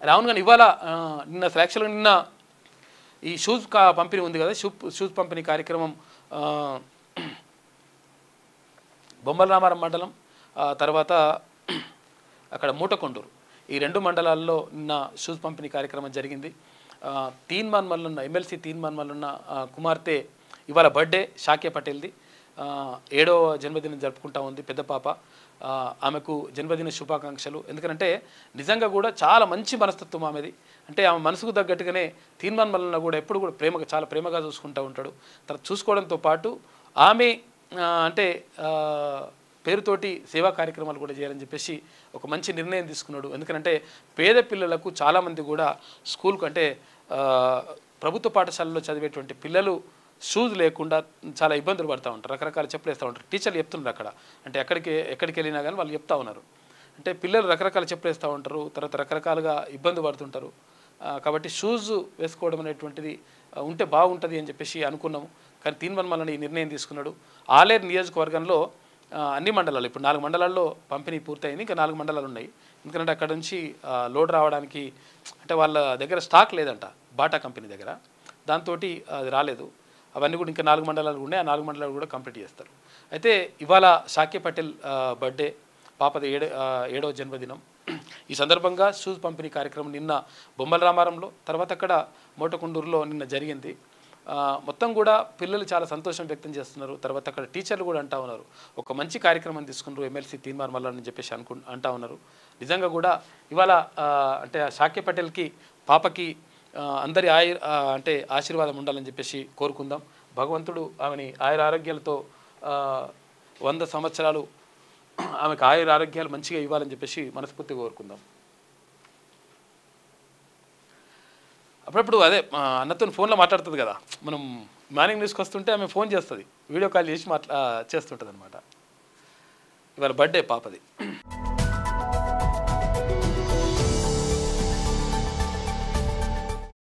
అది అవును కానీ ఇవాళ నిన్న యాక్చువల్గా నిన్న ఈ షూస్ పంపిణీ ఉంది కదా, షూస్ పంపిణీ కార్యక్రమం బొమ్మల రామారం మండలం తర్వాత అక్కడ మూటకొండూరు ఈ 2 మండలాల్లో నిన్న షూస్ పంపిణీ కార్యక్రమం జరిగింది. తీన్మాన్ మల్లున్న ఎమ్మెల్సీ తీన్మాన్ మల్లున్న కుమార్తె ఇవాళ బర్త్డే షాకియా పటేల్ది. 7వ జన్మదినం జరుపుకుంటా ఉంది పెద్ద పాప. ఆమెకు జన్మదిన శుభాకాంక్షలు. ఎందుకంటే నిజంగా కూడా చాలా మంచి మనస్తత్వం ఆమెది. అంటే ఆమె మనసుకు తగ్గట్టుగానే తీన్మాన్ మల్లన్న కూడా ఎప్పుడు కూడా ప్రేమగా చాలా ప్రేమగా చూసుకుంటూ ఉంటాడు. తర్వాత చూసుకోవడంతో పాటు ఆమె అంటే పేరుతోటి సేవా కార్యక్రమాలు కూడా చేయాలని చెప్పేసి ఒక మంచి నిర్ణయం తీసుకున్నాడు. ఎందుకంటే పేద పిల్లలకు చాలామంది కూడా స్కూల్కు అంటే ప్రభుత్వ పాఠశాలలో చదివేటువంటి పిల్లలు షూస్ లేకుండా చాలా ఇబ్బందులు పడుతూ ఉంటారు. రకరకాల చెప్పులు వేస్తూ ఉంటారు. టీచర్లు చెప్తున్నారు అక్కడ. అంటే ఎక్కడికి వెళ్ళినా కానీ వాళ్ళు చెప్తా ఉన్నారు. అంటే పిల్లలు రకరకాల చెప్పులు వేస్తూ ఉంటారు, తర్వాత రకరకాలుగా ఇబ్బంది పడుతుంటారు. కాబట్టి షూస్ వేసుకోవడం అనేటువంటిది ఉంటే బాగుంటుంది అని చెప్పేసి అనుకున్నాము. కానీ తీన్మాన్ మల్లన్న ఈ నిర్ణయం తీసుకున్నాడు. ఆలేరు నియోజకవర్గంలో అన్ని మండలాలు ఇప్పుడు 4 మండలాల్లో పంపిణీ పూర్తయింది. ఇంకా 4 మండలాలు ఉన్నాయి. ఎందుకంటే అక్కడ నుంచి లోడ్ రావడానికి అంటే వాళ్ళ దగ్గర స్టాక్ లేదంట బాటా కంపెనీ దగ్గర. దాంతో అది రాలేదు. అవన్నీ కూడా ఇంకా 4 మండలాలు ఉన్నాయి. ఆ 4 మండలాలు కూడా కంప్లీట్ చేస్తారు. అయితే ఇవాళ షాకియా పటేల్ బర్త్డే, పాపది 7వ జన్మదినం. ఈ సందర్భంగా షూస్ పంపిణీ కార్యక్రమం నిన్న బొమ్మల రామారంలో, తర్వాత అక్కడ మూటకొండూరులో నిన్న జరిగింది. మొత్తం కూడా పిల్లలు చాలా సంతోషం వ్యక్తం చేస్తున్నారు. తర్వాత అక్కడ టీచర్లు కూడా అంటా ఉన్నారు ఒక మంచి కార్యక్రమం తీసుకున్నారు ఎమ్మెల్సీ తీన్మాన్ మల్లన్న అని చెప్పేసి అంటా ఉన్నారు. నిజంగా కూడా ఇవాళ అంటే షాకియా పటేల్కి పాపకి అందరి అంటే ఆశీర్వాదం ఉండాలని చెప్పేసి కోరుకుందాం. భగవంతుడు ఆమెని ఆరోగ్యాలతో 100 సంవత్సరాలు ఆమెకు ఆరోగ్యాలు మంచిగా ఇవ్వాలని చెప్పేసి మనస్ఫూర్తిగా కోరుకుందాం. అప్పుడప్పుడు అదే అన్నతో ఫోన్లో మాట్లాడుతుంది కదా, మనం మార్నింగ్ న్యూస్కి వస్తుంటే ఆమె ఫోన్ చేస్తుంది, వీడియో కాల్ చేసి చేస్తుంటుంది అనమాట. ఇవాళ బర్త్డే పాపది.